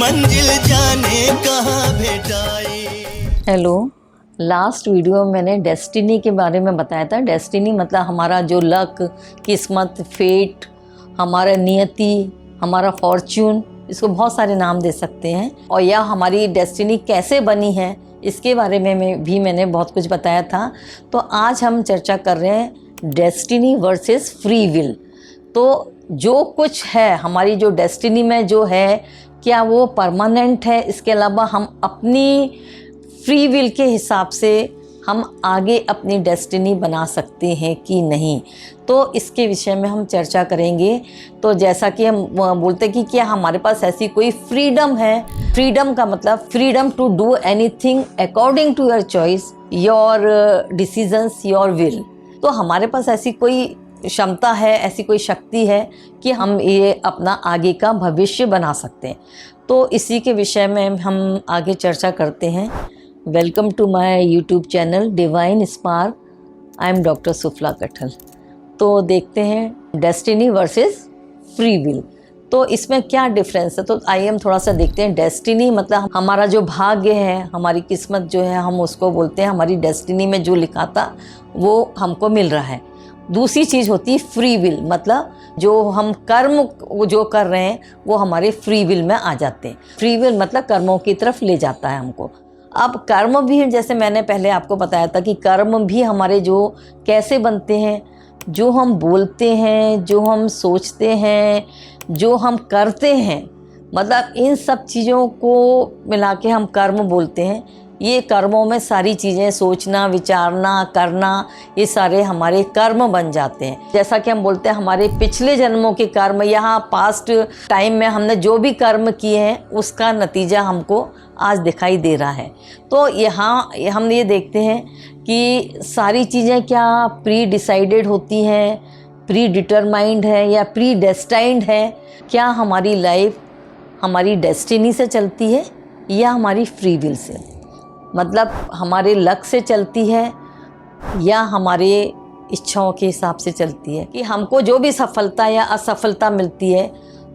मंजिल जाने कहाँ भेटाई। हेलो, लास्ट वीडियो में मैंने डेस्टिनी के बारे में बताया था। डेस्टिनी मतलब हमारा जो लक, किस्मत, फेट, हमारा नियति, हमारा फॉर्च्यून, इसको बहुत सारे नाम दे सकते हैं। और यह हमारी डेस्टिनी कैसे बनी है इसके बारे में भी मैंने बहुत कुछ बताया था। तो आज हम चर्चा कर रहे हैं डेस्टिनी वर्सेस फ्री विल। तो जो कुछ है हमारी जो डेस्टिनी में जो है, क्या वो परमानेंट है? इसके अलावा हम अपनी फ्री विल के हिसाब से हम आगे अपनी डेस्टिनी बना सकते हैं कि नहीं, तो इसके विषय में हम चर्चा करेंगे। तो जैसा कि हम बोलते हैं कि क्या हमारे पास ऐसी कोई फ्रीडम है? फ्रीडम का मतलब freedom to do anything according to your choice, your decisions, your will. तो हमारे पास ऐसी कोई क्षमता है, ऐसी कोई शक्ति है कि हम ये अपना आगे का भविष्य बना सकते हैं। तो इसी के विषय में हम आगे चर्चा करते हैं। Welcome to my YouTube channel Divine Spark. I am doctor Sufala Kathal. तो देखते हैं डेस्टिनी वर्सेस फ्री विल, तो इसमें क्या डिफरेंस है। तो आइए हम थोड़ा सा देखते हैं। डेस्टिनी मतलब हमारा जो भाग्य है, हमारी किस्मत जो है, हम उसको बोलते हैं हमारी डेस्टिनी में जो लिखा था वो हमको मिल रहा है। दूसरी चीज़ होती है फ्री विल, मतलब जो हम कर्म जो कर रहे हैं वो हमारे फ्री विल में आ जाते हैं। फ्री विल मतलब कर्मों की तरफ ले जाता है हमको। अब कर्म भी, जैसे मैंने पहले आपको बताया था कि कर्म भी हमारे जो कैसे बनते हैं, जो हम बोलते हैं, जो हम सोचते हैं, जो हम करते हैं, मतलब इन सब चीज़ों को मिला के हम कर्म बोलते हैं। ये कर्मों में सारी चीज़ें, सोचना, विचारना, करना, ये सारे हमारे कर्म बन जाते हैं। जैसा कि हम बोलते हैं हमारे पिछले जन्मों के कर्म, यहाँ पास्ट टाइम में हमने जो भी कर्म किए हैं उसका नतीजा हमको आज दिखाई दे रहा है। तो यहाँ हम ये देखते हैं कि सारी चीज़ें क्या प्री डिसाइडेड होती हैं, प्री डिटरमाइंड है या प्री डेस्टाइंड है। क्या हमारी लाइफ हमारी डेस्टिनी से चलती है या हमारी फ्री विल से, मतलब हमारे लक से चलती है या हमारे इच्छाओं के हिसाब से चलती है। कि हमको जो भी सफलता या असफलता मिलती है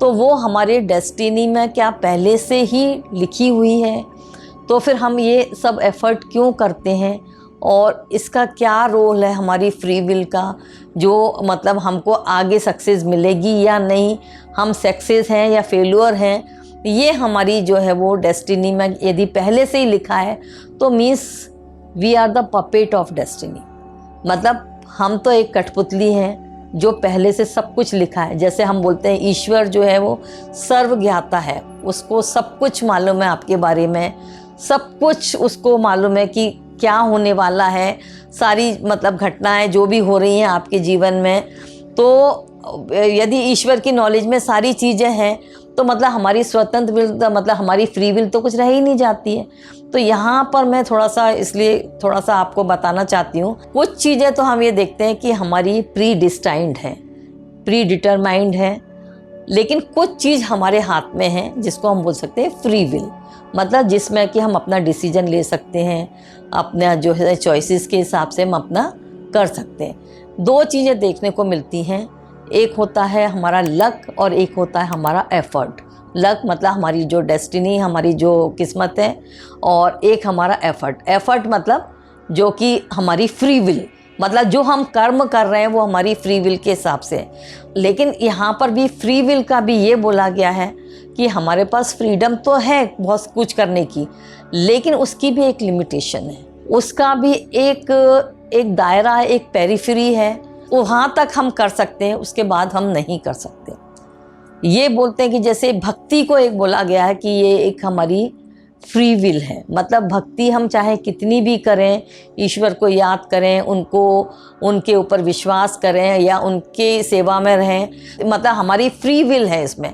तो वो हमारे डेस्टिनी में क्या पहले से ही लिखी हुई है। तो फिर हम ये सब एफ़र्ट क्यों करते हैं और इसका क्या रोल है हमारी फ्री विल का, जो मतलब हमको आगे सक्सेस मिलेगी या नहीं, हम सक्सेस हैं या फेल्योर हैं, ये हमारी जो है वो डेस्टिनी में यदि पहले से ही लिखा है तो means we are the puppet of destiny. मतलब हम तो एक कठपुतली हैं जो पहले से सब कुछ लिखा है। जैसे हम बोलते हैं ईश्वर जो है वो सर्वज्ञाता है, उसको सब कुछ मालूम है आपके बारे में, सब कुछ उसको मालूम है कि क्या होने वाला है, सारी मतलब घटनाएं जो भी हो रही हैं आपके जीवन में। तो यदि ईश्वर की नॉलेज में सारी चीज़ें हैं तो मतलब हमारी स्वतंत्र विल, मतलब हमारी फ्री विल तो कुछ रह ही नहीं जाती है। तो यहाँ पर मैं थोड़ा सा आपको बताना चाहती हूँ। कुछ चीज़ें तो हम ये देखते हैं कि हमारी प्री डिस्टाइंड है, प्री डिटरमाइंड है, लेकिन कुछ चीज़ हमारे हाथ में है जिसको हम बोल सकते हैं फ्री विल, मतलब जिसमें कि हम अपना डिसीजन ले सकते हैं, अपना जो है चॉइसेस के हिसाब से हम अपना कर सकते हैं। दो चीज़ें देखने को मिलती हैं, एक होता है हमारा लक और एक होता है हमारा एफ़र्ट। लक मतलब हमारी जो डेस्टिनी, हमारी जो किस्मत है, और एक हमारा एफ़र्ट। एफ़र्ट मतलब जो कि हमारी फ्री विल, मतलब जो हम कर्म कर रहे हैं वो हमारी फ्री विल के हिसाब से। लेकिन यहाँ पर भी फ्री विल का भी ये बोला गया है कि हमारे पास फ्रीडम तो है बहुत कुछ करने की, लेकिन उसकी भी एक लिमिटेशन है, उसका भी एक दायरा है, एक पेरिफेरी है। वहाँ तक हम कर सकते हैं, उसके बाद हम नहीं कर सकते। ये बोलते हैं कि जैसे भक्ति को एक बोला गया है कि ये एक हमारी फ्री विल है, मतलब भक्ति हम चाहे कितनी भी करें, ईश्वर को याद करें, उनके ऊपर विश्वास करें या उनके सेवा में रहें, मतलब हमारी फ्री विल है इसमें।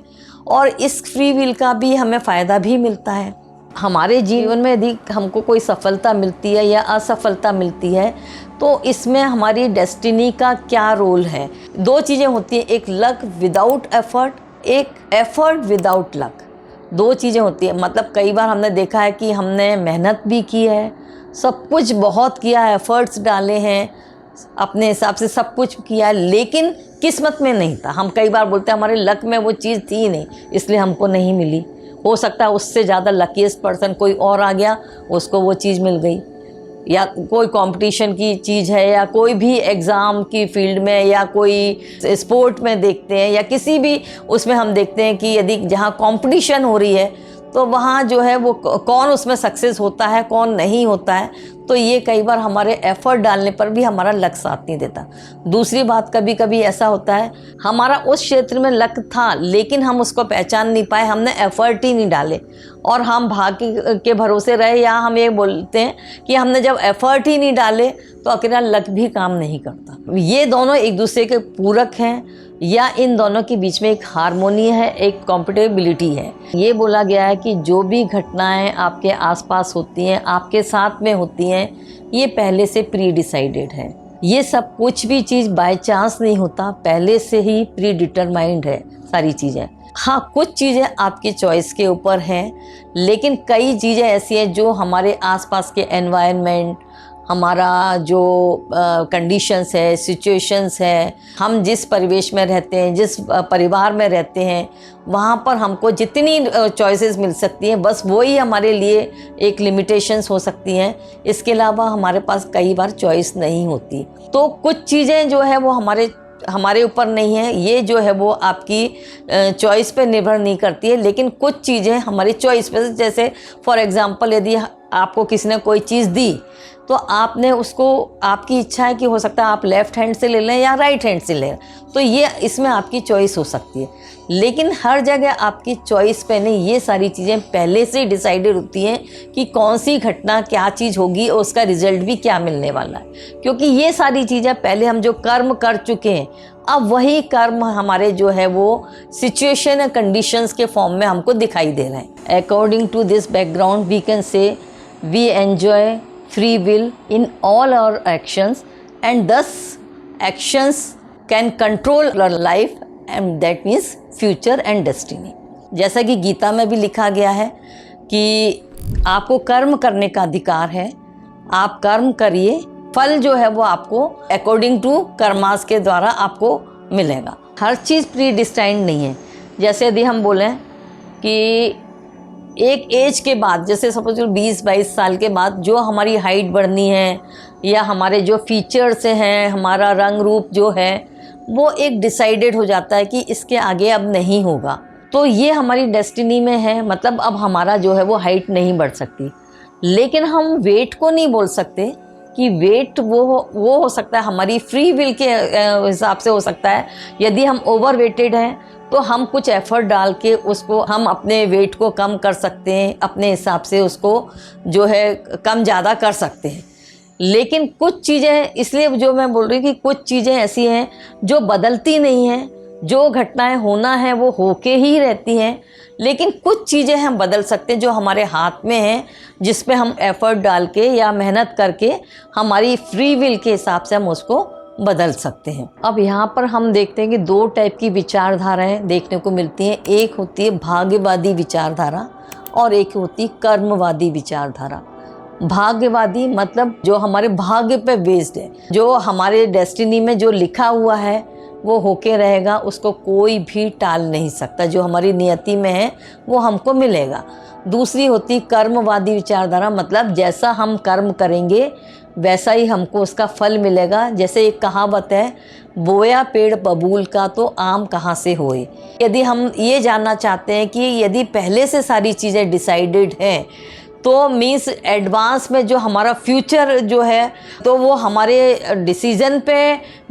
और इस फ्री विल का भी हमें फ़ायदा भी मिलता है। हमारे जीवन में यदि हमको कोई सफलता मिलती है या असफलता मिलती है तो इसमें हमारी डेस्टिनी का क्या रोल है। दो चीज़ें होती हैं, एक लक विदाउट एफ़र्ट, एक एफ़र्ट विदाउट लक। दो चीज़ें होती हैं। मतलब कई बार हमने देखा है कि हमने मेहनत भी की है, सब कुछ बहुत किया है, एफ़र्ट्स डाले हैं, अपने हिसाब से सब कुछ किया, लेकिन किस्मत में नहीं था। हम कई बार बोलते हैं हमारे लक में वो चीज़ थी नहीं इसलिए हमको नहीं मिली। हो सकता है उससे ज़्यादा लकीस्ट पर्सन कोई और आ गया, उसको वो चीज़ मिल गई। या कोई कंपटीशन की चीज़ है, या कोई भी एग्ज़ाम की फील्ड में, या कोई स्पोर्ट में देखते हैं, या किसी भी उसमें हम देखते हैं कि यदि जहाँ कंपटीशन हो रही है तो वहाँ जो है वो कौन उसमें सक्सेस होता है, कौन नहीं होता है। तो ये कई बार हमारे एफ़र्ट डालने पर भी हमारा लक साथ नहीं देता। दूसरी बात, कभी कभी ऐसा होता है हमारा उस क्षेत्र में लक था लेकिन हम उसको पहचान नहीं पाए, हमने एफ़र्ट ही नहीं डाले और हम भाग्य के भरोसे रहे, या हम ये बोलते हैं कि हमने जब एफ़र्ट ही नहीं डाले तो अकेला लक भी काम नहीं करता। ये दोनों एक दूसरे के पूरक हैं, या इन दोनों के बीच में एक हार्मोनी है, एक कॉम्पिटेबिलिटी है। ये बोला गया है कि जो भी घटनाएं आपके आसपास होती हैं, आपके साथ में होती हैं, ये पहले से प्री डिसाइडेड है। ये सब कुछ भी चीज़ बाय चांस नहीं होता, पहले से ही प्री डिटरमाइंड है सारी चीज़ें। हाँ, कुछ चीज़ें आपकी चॉइस के ऊपर हैं, लेकिन कई चीज़ें ऐसी हैं जो हमारे आसपास के एनवायरनमेंट, हमारा जो कंडीशंस है, सिचुएशंस है, हम जिस परिवेश में रहते हैं, जिस परिवार में रहते हैं, वहाँ पर हमको जितनी चॉइसेस मिल सकती हैं, बस वही हमारे लिए एक लिमिटेशंस हो सकती हैं। इसके अलावा हमारे पास कई बार चॉइस नहीं होती। तो कुछ चीज़ें जो है वो हमारे ऊपर नहीं है, ये जो है वो आपकी चॉइस पे निर्भर नहीं करती है, लेकिन कुछ चीज़ें हमारी चॉइस पे, जैसे फॉर एग्जांपल यदि आपको किसी ने कोई चीज़ दी तो आपने उसको, आपकी इच्छा है कि हो सकता है आप लेफ़्ट हैंड से ले लें या राइट हैंड से लें, तो ये इसमें आपकी चॉइस हो सकती है। लेकिन हर जगह आपकी चॉइस पे नहीं, ये सारी चीज़ें पहले से डिसाइडेड होती हैं कि कौन सी घटना क्या चीज़ होगी और उसका रिजल्ट भी क्या मिलने वाला है। क्योंकि ये सारी चीज़ें पहले हम जो कर्म कर चुके हैं, अब वही कर्म हमारे जो है वो सिचुएशन या कंडीशंस के फॉर्म में हमको दिखाई दे रहे हैं। According to this background we can say we enjoy free will in all our actions, and thus actions can control our life, and that means future and destiny। जैसा कि गीता में भी लिखा गया है कि आपको कर्म करने का अधिकार है, आप कर्म करिए, फल जो है वो आपको अकॉर्डिंग टू कर्मास के द्वारा आपको मिलेगा। हर चीज़ प्री डिस्टाइंड नहीं है। जैसे यदि हम बोलें कि एक एज के बाद, जैसे सपोज 20-22 साल के बाद जो हमारी हाइट बढ़नी है, या हमारे जो फीचर्स हैं, हमारा रंग रूप जो है वो एक डिसाइडेड हो जाता है कि इसके आगे अब नहीं होगा, तो ये हमारी डेस्टिनी में है। मतलब अब हमारा जो है वो हाइट नहीं बढ़ सकती। लेकिन हम वेट को नहीं बोल सकते कि वेट वो हो सकता है हमारी फ्री विल के हिसाब से हो सकता है। यदि हम ओवर वेटेड हैं तो हम कुछ एफ़र्ट डाल के उसको, हम अपने वेट को कम कर सकते हैं, अपने हिसाब से उसको जो है कम ज़्यादा कर सकते हैं। लेकिन कुछ चीज़ें, इसलिए जो मैं बोल रही हूँ कि कुछ चीज़ें ऐसी हैं जो बदलती नहीं हैं, जो घटनाएं होना है वो होके ही रहती हैं। लेकिन कुछ चीज़ें हम बदल सकते हैं जो हमारे हाथ में हैं, जिस पे हम एफ़र्ट डाल के या मेहनत करके हमारी फ्री विल के हिसाब से हम उसको बदल सकते हैं। अब यहाँ पर हम देखते हैं कि दो टाइप की विचारधाराएं देखने को मिलती हैं। एक होती है भाग्यवादी विचारधारा और एक होती है कर्मवादी विचारधारा। भाग्यवादी मतलब जो हमारे भाग्य पे बेस्ड है, जो हमारे डेस्टिनी में जो लिखा हुआ है वो होके रहेगा, उसको कोई भी टाल नहीं सकता। जो हमारी नियति में है वो हमको मिलेगा। दूसरी होती कर्मवादी विचारधारा, मतलब जैसा हम कर्म करेंगे वैसा ही हमको उसका फल मिलेगा। जैसे एक कहावत है, बोया पेड़ बबूल का तो आम कहाँ से होए। यदि हम ये जानना चाहते हैं कि यदि पहले से सारी चीज़ें डिसाइडेड हैं तो मीन्स एडवांस में जो हमारा फ्यूचर जो है तो वो हमारे डिसीज़न पे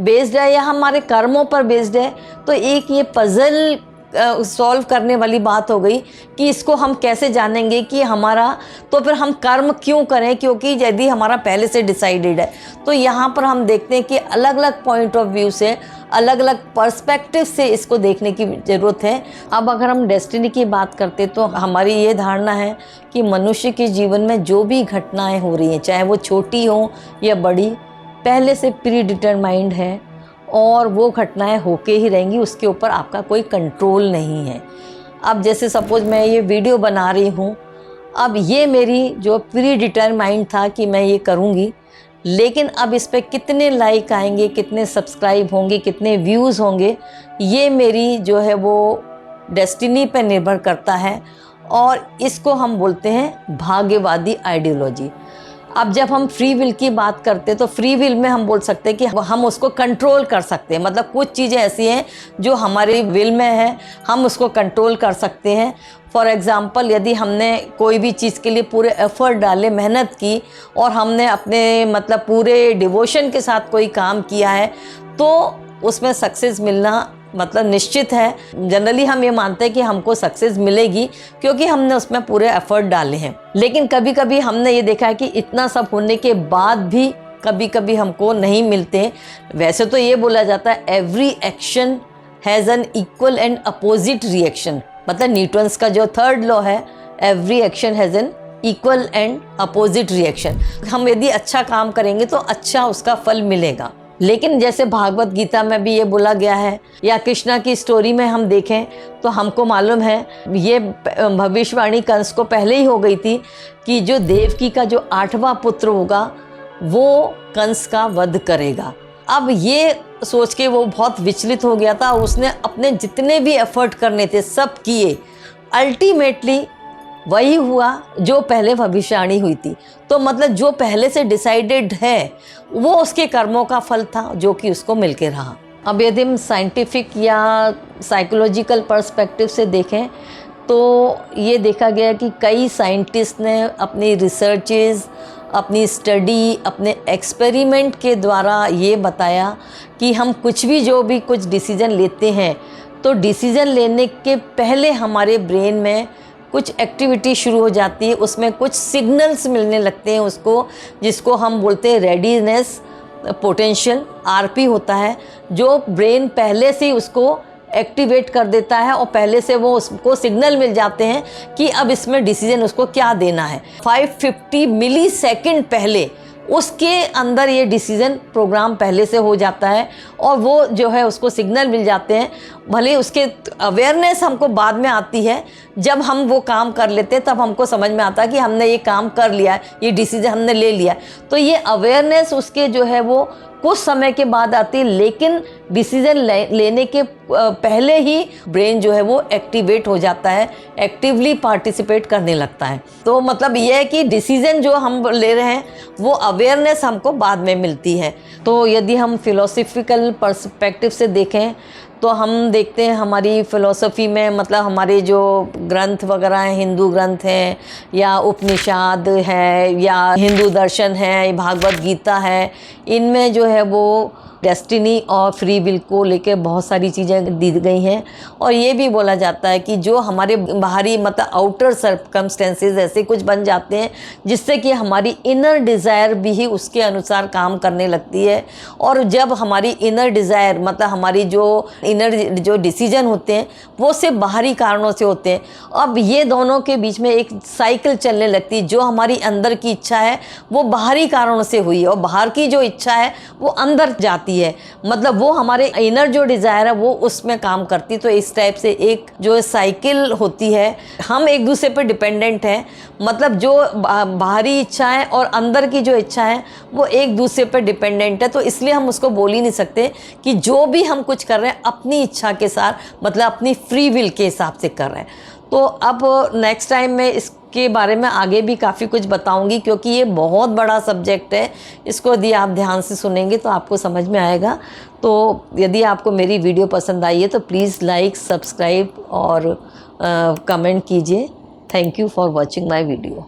बेस्ड है या हमारे कर्मों पर बेस्ड है। तो एक ये पज़ल सॉल्व करने वाली बात हो गई कि इसको हम कैसे जानेंगे कि हमारा, तो फिर हम कर्म क्यों करें, क्योंकि यदि हमारा पहले से डिसाइडेड है। तो यहाँ पर हम देखते हैं कि अलग अलग पॉइंट ऑफ व्यू से, अलग अलग पर्सपेक्टिव से इसको देखने की ज़रूरत है। अब अगर हम डेस्टिनी की बात करते तो हमारी ये धारणा है कि मनुष्य के जीवन में जो भी घटनाएं हो रही हैं, चाहे वो छोटी हो या बड़ी, पहले से प्री डिटरमाइंड है और वो घटनाएं होके ही रहेंगी, उसके ऊपर आपका कोई कंट्रोल नहीं है। अब जैसे सपोज मैं ये वीडियो बना रही हूँ, अब ये मेरी जो प्री डिटरमाइंड था कि मैं ये करूँगी, लेकिन अब इस पर कितने लाइक आएंगे, कितने सब्सक्राइब होंगे, कितने व्यूज़ होंगे, ये मेरी जो है वो डेस्टिनी पे निर्भर करता है। और इसको हम बोलते हैं भाग्यवादी आइडियोलॉजी। अब जब हम फ्री विल की बात करते हैं तो फ्री विल में हम बोल सकते हैं कि हम उसको कंट्रोल कर सकते हैं, मतलब कुछ चीज़ें ऐसी हैं जो हमारे विल में है, हम उसको कंट्रोल कर सकते हैं। फॉर एग्ज़ाम्पल, यदि हमने कोई भी चीज़ के लिए पूरे एफर्ट डाले, मेहनत की और हमने अपने मतलब पूरे डिवोशन के साथ कोई काम किया है तो उसमें सक्सेस मिलना मतलब निश्चित है। जनरली हम ये मानते हैं कि हमको सक्सेस मिलेगी क्योंकि हमने उसमें पूरे एफर्ट डाले हैं। लेकिन कभी कभी हमने ये देखा है कि इतना सब होने के बाद भी कभी कभी हमको नहीं मिलते। वैसे तो ये बोला जाता है every action has an equal and opposite reaction, मतलब न्यूटन्स का जो थर्ड लॉ है, every action has an equal and opposite reaction. हम यदि अच्छा काम करेंगे तो अच्छा उसका फल मिलेगा। लेकिन जैसे भागवत गीता में भी ये बोला गया है या कृष्णा की स्टोरी में हम देखें तो हमको मालूम है, ये भविष्यवाणी कंस को पहले ही हो गई थी कि जो देवकी का जो 8वां पुत्र होगा वो कंस का वध करेगा। अब ये सोच के वो बहुत विचलित हो गया था, उसने अपने जितने भी एफर्ट करने थे सब किए, अल्टीमेटली वही हुआ जो पहले भविष्यवाणी हुई थी। तो मतलब जो पहले से डिसाइडेड है वो उसके कर्मों का फल था जो कि उसको मिलके रहा। अब यदि हम साइंटिफिक या साइकोलॉजिकल पर्सपेक्टिव से देखें तो ये देखा गया कि कई साइंटिस्ट ने अपनी रिसर्चेज, अपनी स्टडी, अपने एक्सपेरिमेंट के द्वारा ये बताया कि हम कुछ भी जो भी कुछ डिसीज़न लेते हैं तो डिसीज़न लेने के पहले हमारे ब्रेन में कुछ एक्टिविटी शुरू हो जाती है, उसमें कुछ सिग्नल्स मिलने लगते हैं उसको, जिसको हम बोलते हैं रेडीनेस पोटेंशियल, आरपी होता है, जो ब्रेन पहले से ही उसको एक्टिवेट कर देता है और पहले से वो उसको सिग्नल मिल जाते हैं कि अब इसमें डिसीजन उसको क्या देना है। 550 मिली सेकेंड पहले उसके अंदर ये डिसीज़न प्रोग्राम पहले से हो जाता है और वो जो है उसको सिग्नल मिल जाते हैं। भले उसके अवेयरनेस हमको बाद में आती है, जब हम वो काम कर लेते हैं तब हमको समझ में आता है कि हमने ये काम कर लिया है, ये डिसीजन हमने ले लिया। तो ये अवेयरनेस उसके जो है वो कुछ समय के बाद आती है, लेकिन डिसीजन लेने के पहले ही ब्रेन जो है वो एक्टिवेट हो जाता है, एक्टिवली पार्टिसिपेट करने लगता है। तो मतलब ये है कि डिसीजन जो हम ले रहे हैं वो अवेयरनेस हमको बाद में मिलती है। तो यदि हम फिलोसफिकल पर्सपेक्टिव से देखें तो हम देखते हैं हमारी फ़िलोसफ़ी में, मतलब हमारे जो ग्रंथ वगैरह हैं, हिंदू ग्रंथ हैं या उपनिषद है या हिंदू दर्शन है, भागवत गीता है, इनमें जो है वो डेस्टिनी और फ्री विल को लेकर बहुत सारी चीज़ें दी गई हैं। और ये भी बोला जाता है कि जो हमारे बाहरी मतलब आउटर सर्कमस्टेंसेस ऐसे कुछ बन जाते हैं जिससे कि हमारी इनर डिज़ायर भी उसके अनुसार काम करने लगती है। और जब हमारी इनर डिज़ायर मतलब हमारी जो इनर जो डिसीजन होते हैं वो सिर्फ बाहरी कारणों से होते हैं, अब ये दोनों के बीच में एक साइकिल चलने लगती है। जो हमारी अंदर की इच्छा है वो बाहरी कारणों से हुई और बाहर की जो इच्छा है वो अंदर जाती है, मतलब वो हमारे इनर जो डिज़ायर है वो उसमें काम करती। तो इस टाइप से एक जो साइकिल होती है, हम एक दूसरे पर डिपेंडेंट हैं, मतलब जो बाहरी इच्छा है और अंदर की जो इच्छा है वो एक दूसरे पर डिपेंडेंट है। तो इसलिए हम उसको बोल ही नहीं सकते कि जो भी हम कुछ कर रहे हैं अपनी इच्छा के साथ, मतलब अपनी फ्री विल के हिसाब से कर रहे हैं। तो अब नेक्स्ट टाइम मैं इसके बारे में आगे भी काफ़ी कुछ बताऊंगी क्योंकि ये बहुत बड़ा सब्जेक्ट है। इसको यदि आप ध्यान से सुनेंगे तो आपको समझ में आएगा। तो यदि आपको मेरी वीडियो पसंद आई है तो प्लीज़ लाइक, सब्सक्राइब और कमेंट कीजिए। Thank you for watching my video.